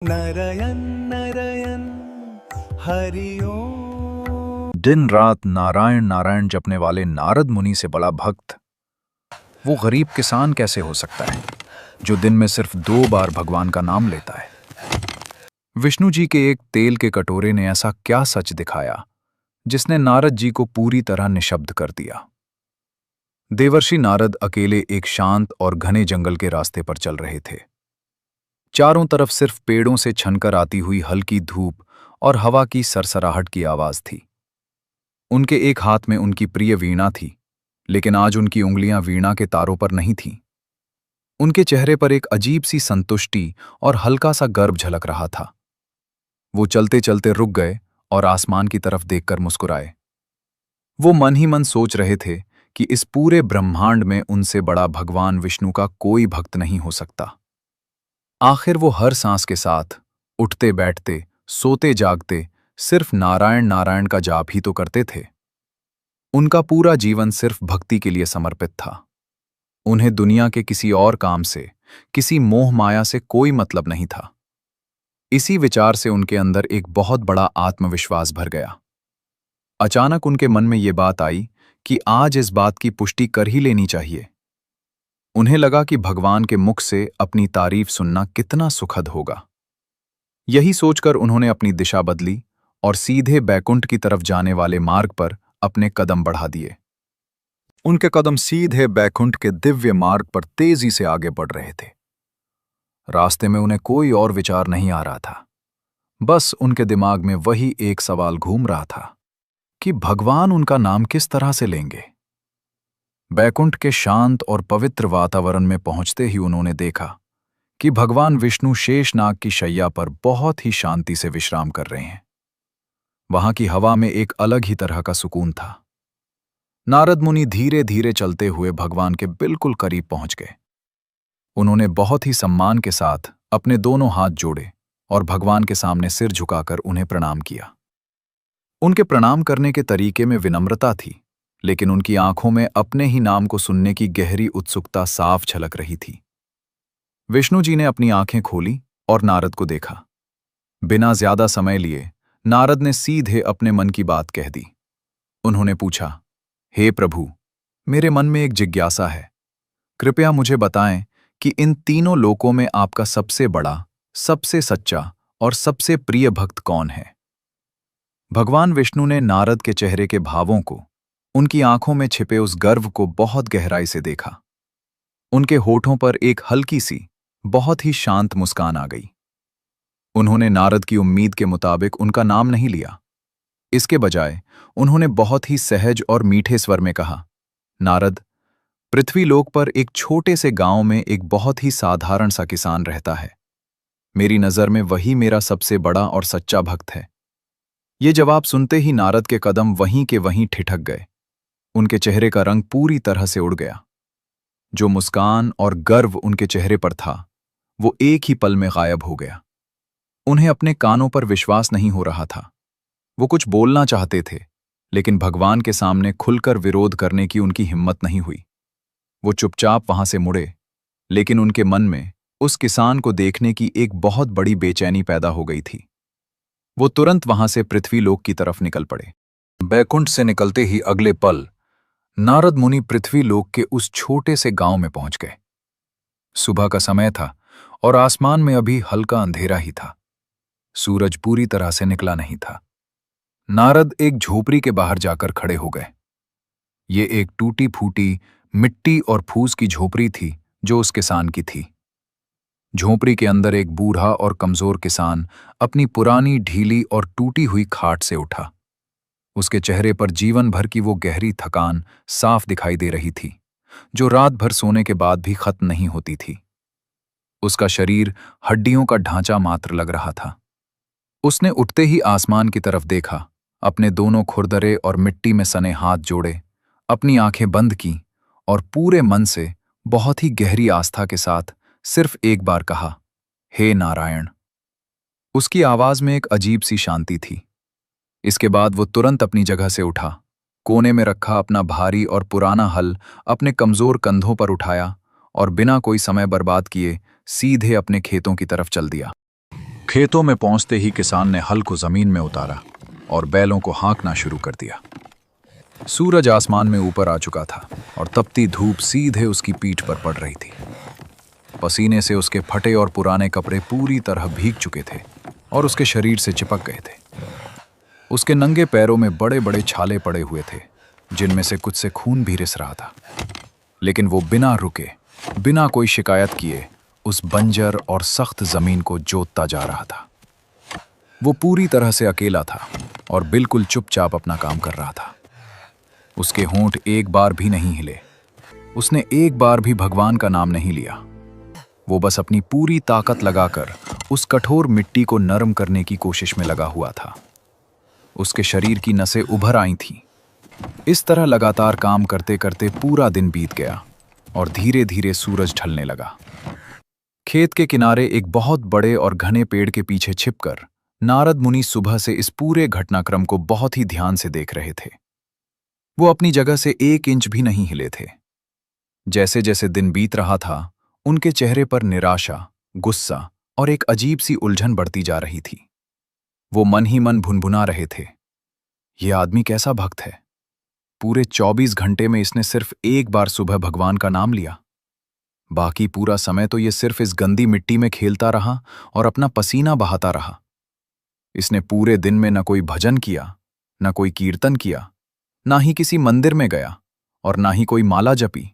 नरयन नरयन हरि ओम। दिन रात नारायण नारायण जपने वाले नारद मुनि से बड़ा भक्त वो गरीब किसान कैसे हो सकता है जो दिन में सिर्फ 2 बार भगवान का नाम लेता है। विष्णु जी के एक तेल के कटोरे ने ऐसा क्या सच दिखाया जिसने नारद जी को पूरी तरह निशब्द कर दिया। देवर्षि नारद अकेले एक शांत और घने जंगल के रास्ते पर चल रहे थे। चारों तरफ सिर्फ पेड़ों से छनकर आती हुई हल्की धूप और हवा की सरसराहट की आवाज थी। उनके एक हाथ में उनकी प्रिय वीणा थी, लेकिन आज उनकी उंगलियां वीणा के तारों पर नहीं थीं। उनके चेहरे पर एक अजीब सी संतुष्टि और हल्का सा गर्व झलक रहा था। वो चलते चलते रुक गए और आसमान की तरफ देखकर मुस्कुराए। वो मन ही मन सोच रहे थे कि इस पूरे ब्रह्मांड में उनसे बड़ा भगवान विष्णु का कोई भक्त नहीं हो सकता। आखिर वो हर सांस के साथ उठते बैठते सोते जागते सिर्फ नारायण नारायण का जाप ही तो करते थे। उनका पूरा जीवन सिर्फ भक्ति के लिए समर्पित था। उन्हें दुनिया के किसी और काम से, किसी मोह माया से कोई मतलब नहीं था। इसी विचार से उनके अंदर एक बहुत बड़ा आत्मविश्वास भर गया। अचानक उनके मन में ये बात आई कि आज इस बात की पुष्टि कर ही लेनी चाहिए। उन्हें लगा कि भगवान के मुख से अपनी तारीफ सुनना कितना सुखद होगा। यही सोचकर उन्होंने अपनी दिशा बदली और सीधे बैकुंठ की तरफ जाने वाले मार्ग पर अपने कदम बढ़ा दिए। उनके कदम सीधे बैकुंठ के दिव्य मार्ग पर तेजी से आगे बढ़ रहे थे। रास्ते में उन्हें कोई और विचार नहीं आ रहा था। बस उनके दिमाग में वही एक सवाल घूम रहा था कि भगवान उनका नाम किस तरह से लेंगे। बैकुंठ के शांत और पवित्र वातावरण में पहुंचते ही उन्होंने देखा कि भगवान विष्णु शेषनाग की शैया पर बहुत ही शांति से विश्राम कर रहे हैं। वहां की हवा में एक अलग ही तरह का सुकून था। नारद मुनि धीरे धीरे चलते हुए भगवान के बिल्कुल करीब पहुंच गए। उन्होंने बहुत ही सम्मान के साथ अपने दोनों हाथ जोड़े और भगवान के सामने सिर झुकाकर उन्हें प्रणाम किया। उनके प्रणाम करने के तरीके में विनम्रता थी, लेकिन उनकी आंखों में अपने ही नाम को सुनने की गहरी उत्सुकता साफ झलक रही थी। विष्णु जी ने अपनी आंखें खोली और नारद को देखा। बिना ज्यादा समय लिए नारद ने सीधे अपने मन की बात कह दी। उन्होंने पूछा, हे प्रभु, मेरे मन में एक जिज्ञासा है। कृपया मुझे बताएं कि इन तीनों लोकों में आपका सबसे बड़ा, सबसे सच्चा और सबसे प्रिय भक्त कौन है। भगवान विष्णु ने नारद के चेहरे के भावों को, उनकी आंखों में छिपे उस गर्व को बहुत गहराई से देखा। उनके होठों पर एक हल्की सी, बहुत ही शांत मुस्कान आ गई। उन्होंने नारद की उम्मीद के मुताबिक उनका नाम नहीं लिया। इसके बजाय उन्होंने बहुत ही सहज और मीठे स्वर में कहा, नारद, पृथ्वीलोक पर एक छोटे से गांव में एक बहुत ही साधारण सा किसान रहता है। मेरी नजर में वही मेरा सबसे बड़ा और सच्चा भक्त है। ये जवाब सुनते ही नारद के कदम वहीं के वहीं ठिठक गए। उनके चेहरे का रंग पूरी तरह से उड़ गया। जो मुस्कान और गर्व उनके चेहरे पर था, वो एक ही पल में गायब हो गया। उन्हें अपने कानों पर विश्वास नहीं हो रहा था। वो कुछ बोलना चाहते थे, लेकिन भगवान के सामने खुलकर विरोध करने की उनकी हिम्मत नहीं हुई। वो चुपचाप वहां से मुड़े, लेकिन उनके मन में उस किसान को देखने की एक बहुत बड़ी बेचैनी पैदा हो गई थी। वो तुरंत वहां से पृथ्वीलोक की तरफ निकल पड़े। बैकुंठ से निकलते ही अगले पल नारद मुनि पृथ्वीलोक के उस छोटे से गांव में पहुंच गए। सुबह का समय था और आसमान में अभी हल्का अंधेरा ही था। सूरज पूरी तरह से निकला नहीं था। नारद एक झोपड़ी के बाहर जाकर खड़े हो गए। ये एक टूटी फूटी मिट्टी और फूस की झोपड़ी थी जो उस किसान की थी। झोपड़ी के अंदर एक बूढ़ा और कमजोर किसान अपनी पुरानी ढीली और टूटी हुई खाट से उठा। उसके चेहरे पर जीवन भर की वो गहरी थकान साफ दिखाई दे रही थी, जो रात भर सोने के बाद भी खत्म नहीं होती थी। उसका शरीर हड्डियों का ढांचा मात्र लग रहा था। उसने उठते ही आसमान की तरफ देखा, अपने दोनों खुरदरे और मिट्टी में सने हाथ जोड़े, अपनी आंखें बंद की और पूरे मन से बहुत ही गहरी आस्था के साथ सिर्फ एक बार कहा, हे नारायण। उसकी आवाज में एक अजीब सी शांति थी। इसके बाद वो तुरंत अपनी जगह से उठा, कोने में रखा अपना भारी और पुराना हल अपने कमजोर कंधों पर उठाया और बिना कोई समय बर्बाद किए सीधे अपने खेतों की तरफ चल दिया। खेतों में पहुंचते ही किसान ने हल को जमीन में उतारा और बैलों को हाँकना शुरू कर दिया। सूरज आसमान में ऊपर आ चुका था और तपती धूप सीधे उसकी पीठ पर पड़ रही थी। पसीने से उसके फटे और पुराने कपड़े पूरी तरह भीग चुके थे और उसके शरीर से चिपक गए थे। उसके नंगे पैरों में बड़े बड़े छाले पड़े हुए थे, जिनमें से कुछ से खून भी रिस रहा था। लेकिन वो बिना रुके, बिना कोई शिकायत किए उस बंजर और सख्त जमीन को जोतता जा रहा था। वो पूरी तरह से अकेला था और बिल्कुल चुपचाप अपना काम कर रहा था। उसके होंठ एक बार भी नहीं हिले। उसने एक बार भी भगवान का नाम नहीं लिया। वो बस अपनी पूरी ताकत लगाकर उस कठोर मिट्टी को नरम करने की कोशिश में लगा हुआ था। उसके शरीर की नसें उभर आई थीं। इस तरह लगातार काम करते करते पूरा दिन बीत गया और धीरे धीरे सूरज ढलने लगा। खेत के किनारे एक बहुत बड़े और घने पेड़ के पीछे छिपकर नारद मुनि सुबह से इस पूरे घटनाक्रम को बहुत ही ध्यान से देख रहे थे। वो अपनी जगह से 1 इंच भी नहीं हिले थे। जैसे जैसे दिन बीत रहा था, उनके चेहरे पर निराशा, गुस्सा और एक अजीब सी उलझन बढ़ती जा रही थी। वो मन ही मन भुनभुना रहे थे, ये आदमी कैसा भक्त है। पूरे 24 घंटे में इसने सिर्फ एक बार सुबह भगवान का नाम लिया। बाकी पूरा समय तो ये सिर्फ इस गंदी मिट्टी में खेलता रहा और अपना पसीना बहाता रहा। इसने पूरे दिन में न कोई भजन किया, न कोई कीर्तन किया, ना ही किसी मंदिर में गया और ना ही कोई माला जपी।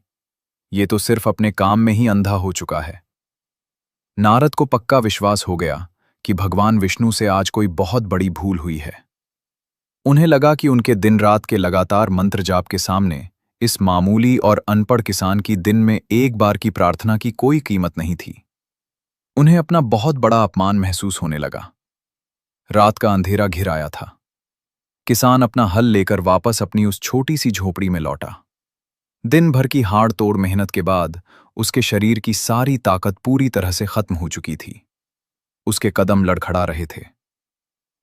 ये तो सिर्फ अपने काम में ही अंधा हो चुका है। नारद को पक्का विश्वास हो गया कि भगवान विष्णु से आज कोई बहुत बड़ी भूल हुई है। उन्हें लगा कि उनके दिन रात के लगातार मंत्र जाप के सामने इस मामूली और अनपढ़ किसान की दिन में एक बार की प्रार्थना की कोई कीमत नहीं थी। उन्हें अपना बहुत बड़ा अपमान महसूस होने लगा। रात का अंधेरा घिर आया था। किसान अपना हल लेकर वापस अपनी उस छोटी सी झोपड़ी में लौटा। दिन भर की हाड़ तोड़ मेहनत के बाद उसके शरीर की सारी ताकत पूरी तरह से खत्म हो चुकी थी। उसके कदम लड़खड़ा रहे थे।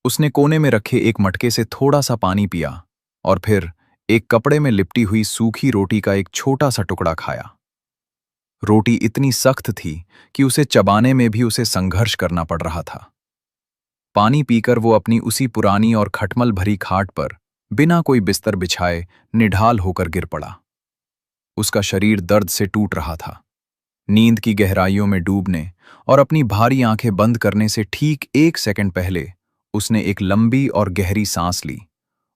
उसने कोने में रखे एक मटके से थोड़ा सा पानी पिया और फिर एक कपड़े में लिपटी हुई सूखी रोटी का एक छोटा सा टुकड़ा खाया। रोटी इतनी सख्त थी कि उसे चबाने में भी उसे संघर्ष करना पड़ रहा था। पानी पीकर वो अपनी उसी पुरानी और खटमल भरी खाट पर बिना कोई बिस्तर बिछाए निढाल होकर गिर पड़ा। उसका शरीर दर्द से टूट रहा था। नींद की गहराइयों में डूबने और अपनी भारी आंखें बंद करने से ठीक 1 सेकंड पहले उसने एक लंबी और गहरी सांस ली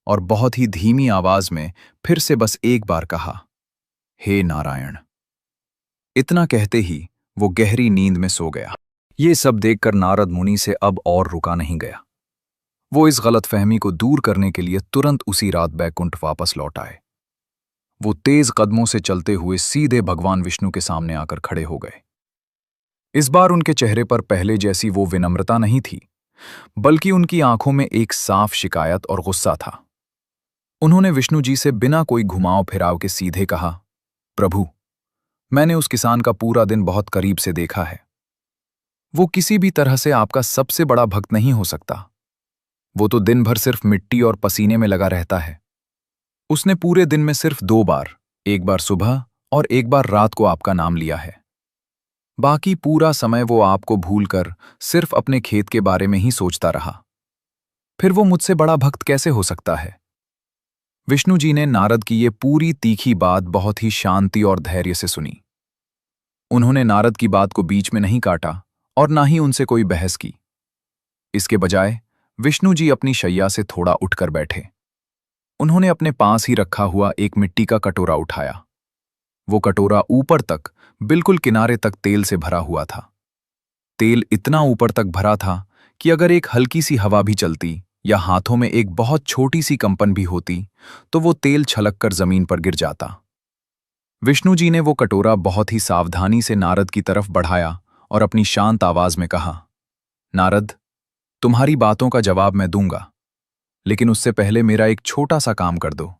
और बहुत ही धीमी आवाज में फिर से बस एक बार कहा, हे नारायण। इतना कहते ही वो गहरी नींद में सो गया। ये सब देखकर नारद मुनि से अब और रुका नहीं गया। वो इस गलतफहमी को दूर करने के लिए तुरंत उसी रात बैकुंठ वापस लौट आए। वो तेज कदमों से चलते हुए सीधे भगवान विष्णु के सामने आकर खड़े हो गए। इस बार उनके चेहरे पर पहले जैसी वो विनम्रता नहीं थी, बल्कि उनकी आंखों में एक साफ शिकायत और गुस्सा था। उन्होंने विष्णु जी से बिना कोई घुमाव फिराव के सीधे कहा, प्रभु, मैंने उस किसान का पूरा दिन बहुत करीब से देखा है। वो किसी भी तरह से आपका सबसे बड़ा भक्त नहीं हो सकता। वो तो दिन भर सिर्फ मिट्टी और पसीने में लगा रहता है। उसने पूरे दिन में सिर्फ 2 बार, एक बार सुबह और एक बार रात को आपका नाम लिया है। बाकी पूरा समय वो आपको भूलकर सिर्फ अपने खेत के बारे में ही सोचता रहा। फिर वो मुझसे बड़ा भक्त कैसे हो सकता है? विष्णु जी ने नारद की ये पूरी तीखी बात बहुत ही शांति और धैर्य से सुनी। उन्होंने नारद की बात को बीच में नहीं काटा और ना ही उनसे कोई बहस की। इसके बजाय विष्णु जी अपनी शैया से थोड़ा उठकर बैठे। उन्होंने अपने पास ही रखा हुआ एक मिट्टी का कटोरा उठाया। वो कटोरा ऊपर तक, बिल्कुल किनारे तक तेल से भरा हुआ था। तेल इतना ऊपर तक भरा था कि अगर एक हल्की सी हवा भी चलती या हाथों में एक बहुत छोटी सी कंपन भी होती तो वो तेल छलककर जमीन पर गिर जाता। विष्णु जी ने वो कटोरा बहुत ही सावधानी से नारद की तरफ बढ़ाया और अपनी शांत आवाज में कहा, नारद, तुम्हारी बातों का जवाब मैं दूंगा, लेकिन उससे पहले मेरा एक छोटा सा काम कर दो।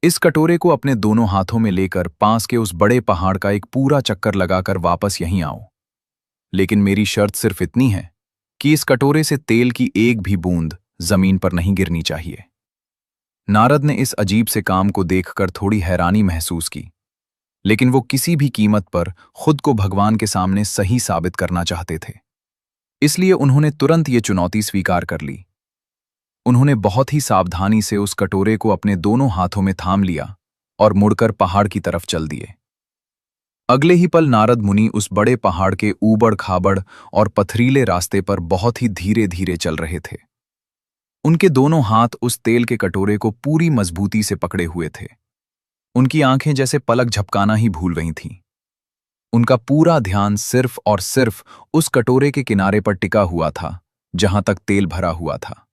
इस कटोरे को अपने दोनों हाथों में लेकर पास के उस बड़े पहाड़ का एक पूरा चक्कर लगाकर वापस यहीं आओ। लेकिन मेरी शर्त सिर्फ इतनी है कि इस कटोरे से तेल की एक भी बूंद जमीन पर नहीं गिरनी चाहिए। नारद ने इस अजीब से काम को देखकर थोड़ी हैरानी महसूस की, लेकिन वो किसी भी कीमत पर खुद को भगवान के सामने सही साबित करना चाहते थे। इसलिए उन्होंने तुरंत ये चुनौती स्वीकार कर ली। उन्होंने बहुत ही सावधानी से उस कटोरे को अपने दोनों हाथों में थाम लिया और मुड़कर पहाड़ की तरफ चल दिए। अगले ही पल नारद मुनि उस बड़े पहाड़ के ऊबड़ खाबड़ और पथरीले रास्ते पर बहुत ही धीरे धीरे चल रहे थे। उनके दोनों हाथ उस तेल के कटोरे को पूरी मजबूती से पकड़े हुए थे। उनकी आंखें जैसे पलक झपकाना ही भूल गई थीं। उनका पूरा ध्यान सिर्फ और सिर्फ उस कटोरे के किनारे पर टिका हुआ था जहां तक तेल भरा हुआ था।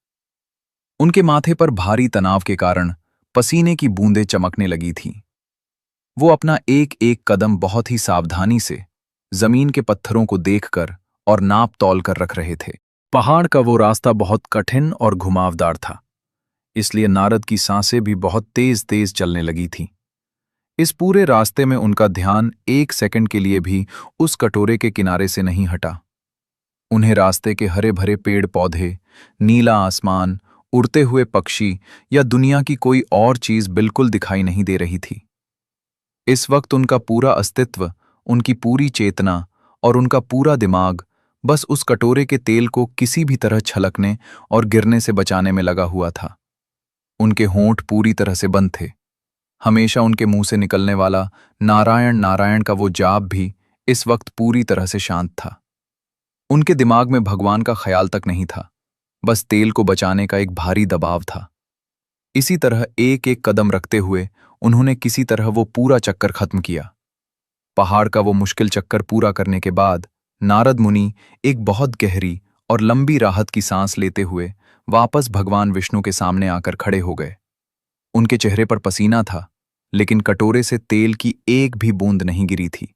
उनके माथे पर भारी तनाव के कारण पसीने की बूंदें चमकने लगी थीं। वो अपना एक एक कदम बहुत ही सावधानी से जमीन के पत्थरों को देखकर और नाप तौल कर रख रहे थे। पहाड़ का वो रास्ता बहुत कठिन और घुमावदार था, इसलिए नारद की सांसें भी बहुत तेज तेज चलने लगी थीं। इस पूरे रास्ते में उनका ध्यान एक सेकंड के लिए भी उस कटोरे के किनारे से नहीं हटा। उन्हें रास्ते के हरे भरे पेड़ पौधे, नीला आसमान, उड़ते हुए पक्षी या दुनिया की कोई और चीज बिल्कुल दिखाई नहीं दे रही थी। इस वक्त उनका पूरा अस्तित्व, उनकी पूरी चेतना और उनका पूरा दिमाग बस उस कटोरे के तेल को किसी भी तरह छलकने और गिरने से बचाने में लगा हुआ था। उनके होंठ पूरी तरह से बंद थे। हमेशा उनके मुंह से निकलने वाला नारायण नारायण का वो जाप भी इस वक्त पूरी तरह से शांत था। उनके दिमाग में भगवान का ख्याल तक नहीं था, बस तेल को बचाने का एक भारी दबाव था। इसी तरह एक एक कदम रखते हुए उन्होंने किसी तरह वो पूरा चक्कर खत्म किया। पहाड़ का वो मुश्किल चक्कर पूरा करने के बाद नारद मुनि एक बहुत गहरी और लंबी राहत की सांस लेते हुए वापस भगवान विष्णु के सामने आकर खड़े हो गए। उनके चेहरे पर पसीना था, लेकिन कटोरे से तेल की एक भी बूंद नहीं गिरी थी।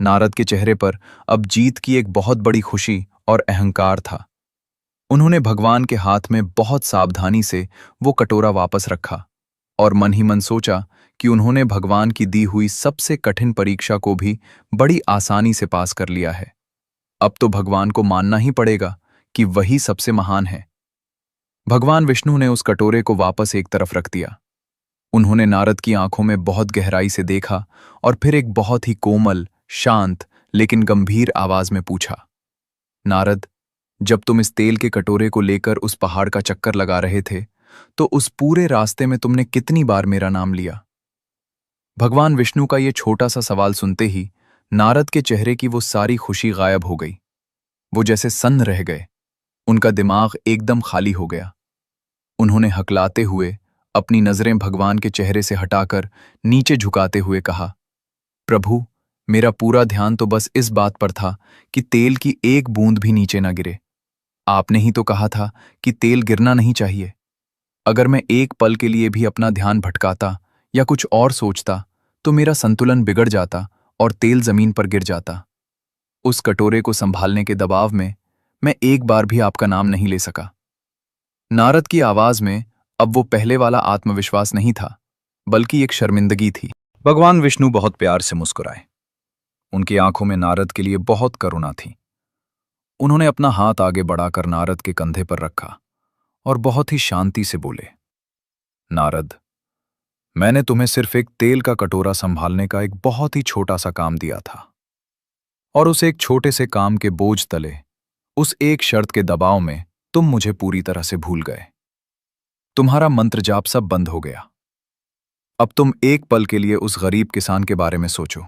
नारद के चेहरे पर अब जीत की एक बहुत बड़ी खुशी और अहंकार था। उन्होंने भगवान के हाथ में बहुत सावधानी से वो कटोरा वापस रखा और मन ही मन सोचा कि उन्होंने भगवान की दी हुई सबसे कठिन परीक्षा को भी बड़ी आसानी से पास कर लिया है। अब तो भगवान को मानना ही पड़ेगा कि वही सबसे महान है। भगवान विष्णु ने उस कटोरे को वापस एक तरफ रख दिया। उन्होंने नारद की आंखों में बहुत गहराई से देखा और फिर एक बहुत ही कोमल, शांत लेकिन गंभीर आवाज में पूछा, नारद, जब तुम इस तेल के कटोरे को लेकर उस पहाड़ का चक्कर लगा रहे थे, तो उस पूरे रास्ते में तुमने कितनी बार मेरा नाम लिया? भगवान विष्णु का ये छोटा सा सवाल सुनते ही नारद के चेहरे की वो सारी खुशी गायब हो गई। वो जैसे सन्न रह गए। उनका दिमाग एकदम खाली हो गया। उन्होंने हकलाते हुए अपनी नजरें भगवान के चेहरे से हटाकर नीचे झुकाते हुए कहा, प्रभु, मेरा पूरा ध्यान तो बस इस बात पर था कि तेल की एक बूंद भी नीचे ना गिरे। आपने ही तो कहा था कि तेल गिरना नहीं चाहिए। अगर मैं एक पल के लिए भी अपना ध्यान भटकाता या कुछ और सोचता तो मेरा संतुलन बिगड़ जाता और तेल जमीन पर गिर जाता। उस कटोरे को संभालने के दबाव में मैं एक बार भी आपका नाम नहीं ले सका। नारद की आवाज में अब वो पहले वाला आत्मविश्वास नहीं था, बल्कि एक शर्मिंदगी थी। भगवान विष्णु बहुत प्यार से मुस्कुराए। उनकी आंखों में नारद के लिए बहुत करुणा थी। उन्होंने अपना हाथ आगे बढ़ाकर नारद के कंधे पर रखा और बहुत ही शांति से बोले, नारद, मैंने तुम्हें सिर्फ एक तेल का कटोरा संभालने का एक बहुत ही छोटा सा काम दिया था, और उस एक छोटे से काम के बोझ तले, उस एक शर्त के दबाव में तुम मुझे पूरी तरह से भूल गए। तुम्हारा मंत्र जाप सब बंद हो गया। अब तुम एक पल के लिए उस गरीब किसान के बारे में सोचो।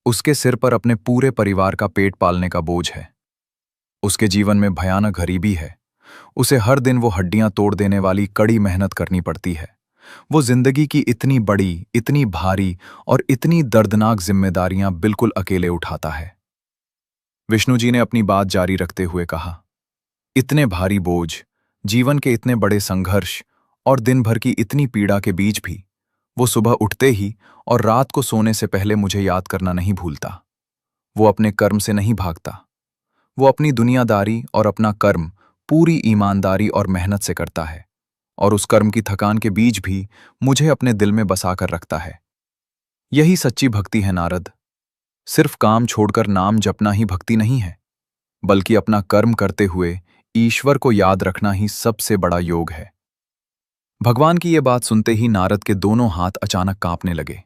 उसके सिर पर अपने पूरे परिवार का पेट पालने का बोझ है। उसके जीवन में भयानक गरीबी है। उसे हर दिन वो हड्डियां तोड़ देने वाली कड़ी मेहनत करनी पड़ती है। वो जिंदगी की इतनी बड़ी, इतनी भारी और इतनी दर्दनाक जिम्मेदारियां बिल्कुल अकेले उठाता है। विष्णु जी ने अपनी बात जारी रखते हुए कहा, इतने भारी बोझ, जीवन के इतने बड़े संघर्ष और दिन भर की इतनी पीड़ा के बीच भी वो सुबह उठते ही और रात को सोने से पहले मुझे याद करना नहीं भूलता। वो अपने कर्म से नहीं भागता। वो अपनी दुनियादारी और अपना कर्म पूरी ईमानदारी और मेहनत से करता है, और उस कर्म की थकान के बीच भी मुझे अपने दिल में बसाकर रखता है। यही सच्ची भक्ति है नारद। सिर्फ काम छोड़कर नाम जपना ही भक्ति नहीं है, बल्कि अपना कर्म करते हुए ईश्वर को याद रखना ही सबसे बड़ा योग है। भगवान की ये बात सुनते ही नारद के दोनों हाथ अचानक कांपने लगे।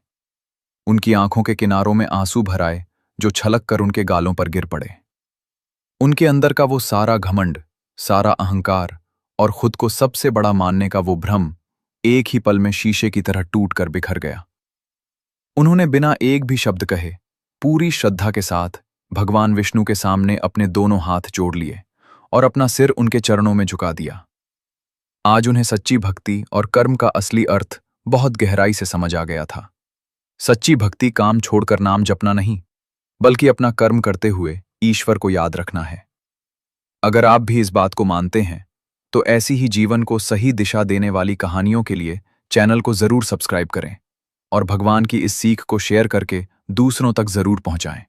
उनकी आंखों के किनारों में आंसू भर आए जो छलक कर उनके गालों पर गिर पड़े। उनके अंदर का वो सारा घमंड, सारा अहंकार और खुद को सबसे बड़ा मानने का वो भ्रम एक ही पल में शीशे की तरह टूट कर बिखर गया। उन्होंने बिना एक भी शब्द कहे पूरी श्रद्धा के साथ भगवान विष्णु के सामने अपने दोनों हाथ जोड़ लिए और अपना सिर उनके चरणों में झुका दिया। आज उन्हें सच्ची भक्ति और कर्म का असली अर्थ बहुत गहराई से समझ आ गया था। सच्ची भक्ति काम छोड़कर नाम जपना नहीं, बल्कि अपना कर्म करते हुए ईश्वर को याद रखना है। अगर आप भी इस बात को मानते हैं तो ऐसी ही जीवन को सही दिशा देने वाली कहानियों के लिए चैनल को जरूर सब्सक्राइब करें और भगवान की इस सीख को शेयर करके दूसरों तक जरूर पहुंचाएं।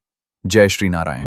जय श्री नारायण।